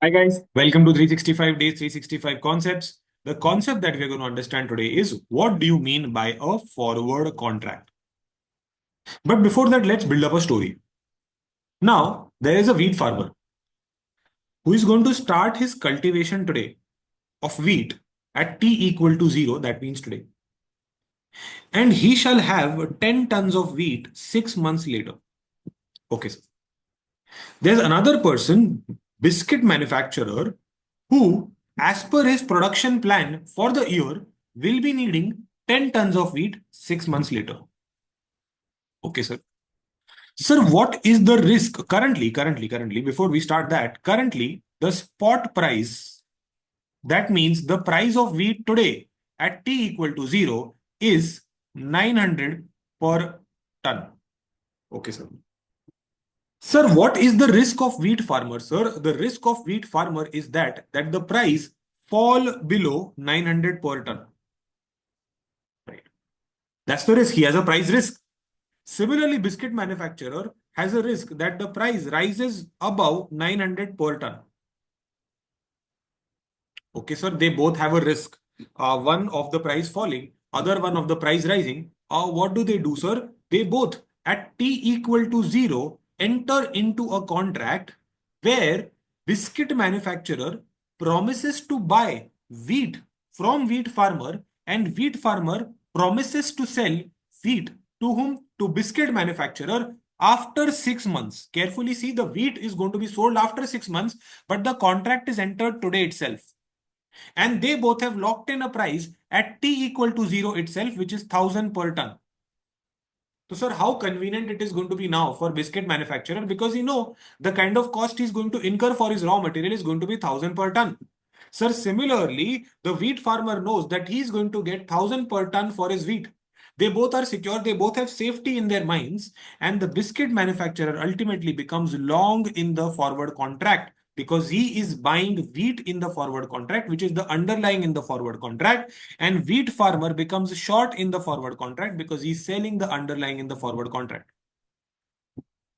Hi guys, welcome to 365 days, 365 concepts. The concept that we're going to understand today is what do you mean by a forward contract? But before that, let's build up a story. Now, there is a wheat farmer who is going to start his cultivation today of wheat at t equal to 0, that means today. And he shall have 10 tons of wheat 6 months later. Okay, sir. There's another person, biscuit manufacturer, who, as per his production plan for the year, will be needing 10 tons of wheat 6 months later. Okay, sir. Sir, what is the risk currently, before we start that, currently the spot price, that means the price of wheat today at T equal to 0 is 900 per ton. Okay, sir. Sir, what is the risk of wheat farmer, sir? The risk of wheat farmer is that the price fall below 900 per ton. Right. That's the risk. He has a price risk. Similarly, biscuit manufacturer has a risk that the price rises above 900 per ton. Okay, sir, they both have a risk. One of the price falling, other one of the price rising. What do, sir? They both at T equal to 0 enter into a contract where biscuit manufacturer promises to buy wheat from wheat farmer and wheat farmer promises to sell wheat to whom? To biscuit manufacturer after 6 months. Carefully see, the wheat is going to be sold after 6 months, but the contract is entered today itself. And they both have locked in a price at T equal to 0 itself, which is 1000 per ton. So, sir, how convenient it is going to be now for biscuit manufacturer, because the kind of cost he's going to incur for his raw material is going to be 1000 per ton. Sir, similarly, the wheat farmer knows that he's going to get 1000 per ton for his wheat. They both are secure, they both have safety in their minds, and the biscuit manufacturer ultimately becomes long in the forward contract because he is buying wheat in the forward contract, which is the underlying in the forward contract, and wheat farmer becomes short in the forward contract because he's selling the underlying in the forward contract.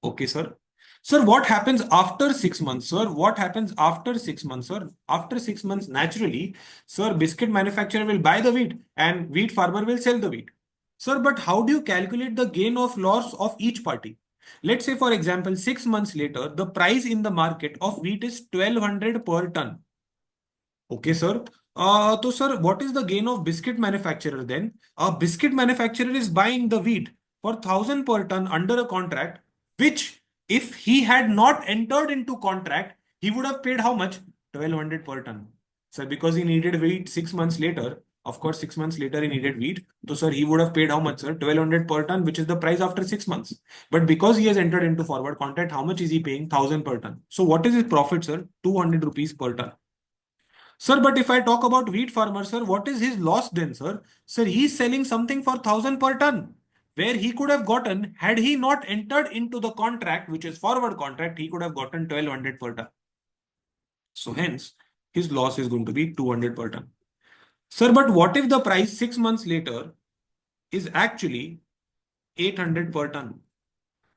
Okay, sir. Sir, what happens after 6 months, sir? What happens after 6 months, sir? After 6 months, naturally, sir, biscuit manufacturer will buy the wheat and wheat farmer will sell the wheat. Sir, but how do you calculate the gain of loss of each party? Let's say, for example, 6 months later, the price in the market of wheat is 1200 per ton. Okay, sir. So, sir, what is the gain of biscuit manufacturer then? A biscuit manufacturer is buying the wheat for 1000 per ton under a contract, which if he had not entered into contract, he would have paid how much? 1200 per ton. Sir, because he needed wheat 6 months later. Of course, 6 months later he needed wheat. So, sir, he would have paid how much, sir? 1200 per ton, which is the price after 6 months. But because he has entered into forward contract, how much is he paying? 1000 per ton. So, what is his profit, sir? 200 rupees per ton. Sir, but if I talk about wheat farmer, sir, what is his loss then, sir? Sir, he's selling something for 1000 per ton, where he could have gotten, had he not entered into the contract, which is forward contract, he could have gotten 1200 per ton. So hence, his loss is going to be 200 per ton. Sir, but what if the price 6 months later is actually 800 per ton?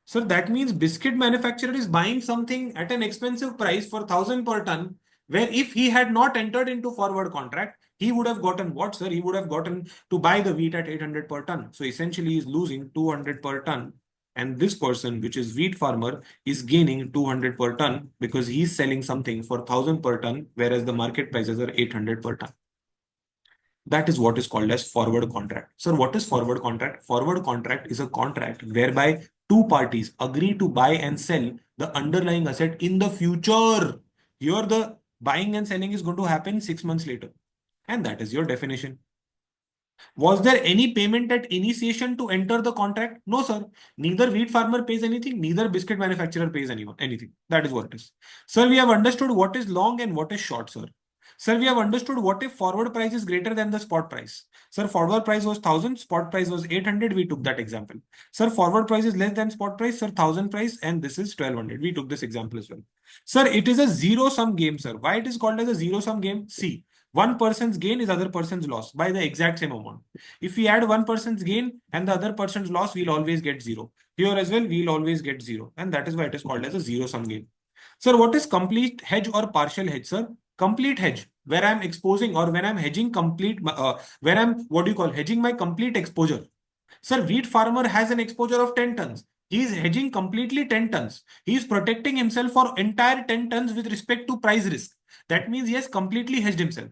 Sir, that means biscuit manufacturer is buying something at an expensive price for 1000 per ton, where if he had not entered into forward contract, he would have gotten what, sir? He would have gotten to buy the wheat at 800 per ton. So essentially, he's losing 200 per ton. And this person, which is wheat farmer, is gaining 200 per ton because he's selling something for 1000 per ton, whereas the market prices are 800 per ton. That is what is called as forward contract. Sir, what is forward contract? Forward contract is a contract whereby two parties agree to buy and sell the underlying asset in the future. Here, the buying and selling is going to happen 6 months later. And that is your definition. Was there any payment at initiation to enter the contract? No, sir. Neither wheat farmer pays anything, neither biscuit manufacturer pays anything. That is what it is. Sir, we have understood what is long and what is short, sir. Sir, we have understood what if forward price is greater than the spot price. Sir, forward price was 1000, spot price was 800. We took that example. Sir, forward price is less than spot price. Sir, 1000 price and this is 1200. We took this example as well. Sir, it is a zero sum game, sir. Why it is called as a zero sum game? See, one person's gain is other person's loss by the exact same amount. If we add one person's gain and the other person's loss, we'll always get zero. Here as well, we'll always get zero. And that is why it is called as a zero sum game. Sir, what is complete hedge or partial hedge, sir? Complete hedge, where I'm exposing or when I'm hedging complete, where I'm, what do you call, hedging my complete exposure. Sir, wheat farmer has an exposure of 10 tons. He is hedging completely 10 tons. He is protecting himself for entire 10 tons with respect to price risk. That means he has completely hedged himself.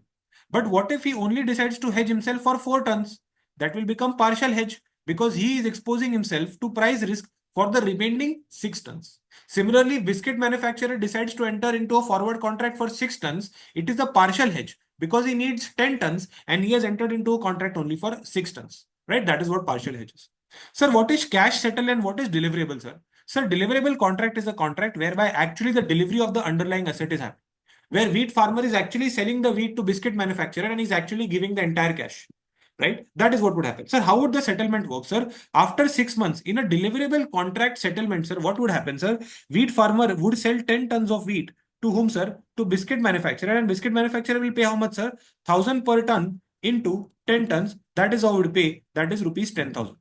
But what if he only decides to hedge himself for 4 tons? That will become partial hedge because he is exposing himself to price risk for the remaining 6 tons. Similarly, biscuit manufacturer decides to enter into a forward contract for 6 tons. It is a partial hedge because he needs 10 tons and he has entered into a contract only for 6 tons. Right? That is what partial hedge is. Sir, what is cash settle and what is deliverable, sir? Sir, deliverable contract is a contract whereby actually the delivery of the underlying asset is happening. Where wheat farmer is actually selling the wheat to biscuit manufacturer and is actually giving the entire cash. Right? That is what would happen. Sir, how would the settlement work, sir? After 6 months, in a deliverable contract settlement, sir, what would happen, sir? Wheat farmer would sell 10 tons of wheat to whom, sir? To biscuit manufacturer, and biscuit manufacturer will pay how much, sir? 1,000 per ton into 10 tons. That is how we would pay. That is rupees 10,000.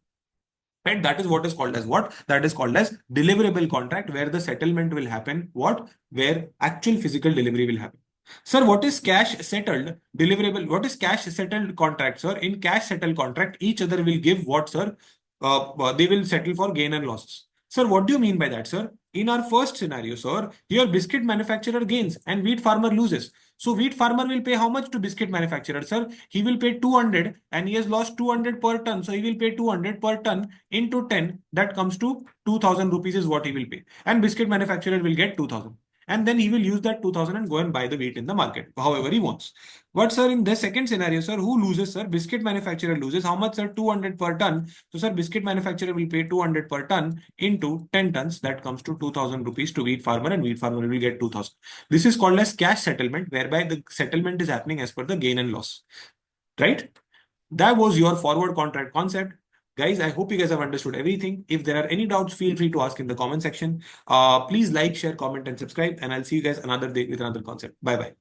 Right? That is what is called as what? That is called as deliverable contract, where the settlement will happen. What? Where actual physical delivery will happen. Sir, what is cash settled deliverable? What is cash settled contract, sir? In cash settled contract, each other will give what, sir? They will settle for gain and losses. Sir, what do you mean by that, sir? In our first scenario, sir, your biscuit manufacturer gains and wheat farmer loses. So wheat farmer will pay how much to biscuit manufacturer, sir? He will pay 200 and he has lost 200 per ton. So he will pay 200 per ton into 10. That comes to 2,000 rupees is what he will pay. And biscuit manufacturer will get 2,000. And then he will use that 2,000 and go and buy the wheat in the market, however he wants. But sir, in the second scenario, sir, who loses, sir? Biscuit manufacturer loses. How much, sir? 200 per ton. So, sir, biscuit manufacturer will pay 200 per ton into 10 tons. That comes to 2,000 rupees to wheat farmer, and wheat farmer will get 2,000. This is called as cash settlement, whereby the settlement is happening as per the gain and loss. Right? That was your forward contract concept. Guys, I hope you guys have understood everything. If there are any doubts, feel free to ask in the comment section. Please like, share, comment, and subscribe. And I'll see you guys another day with another concept. Bye bye.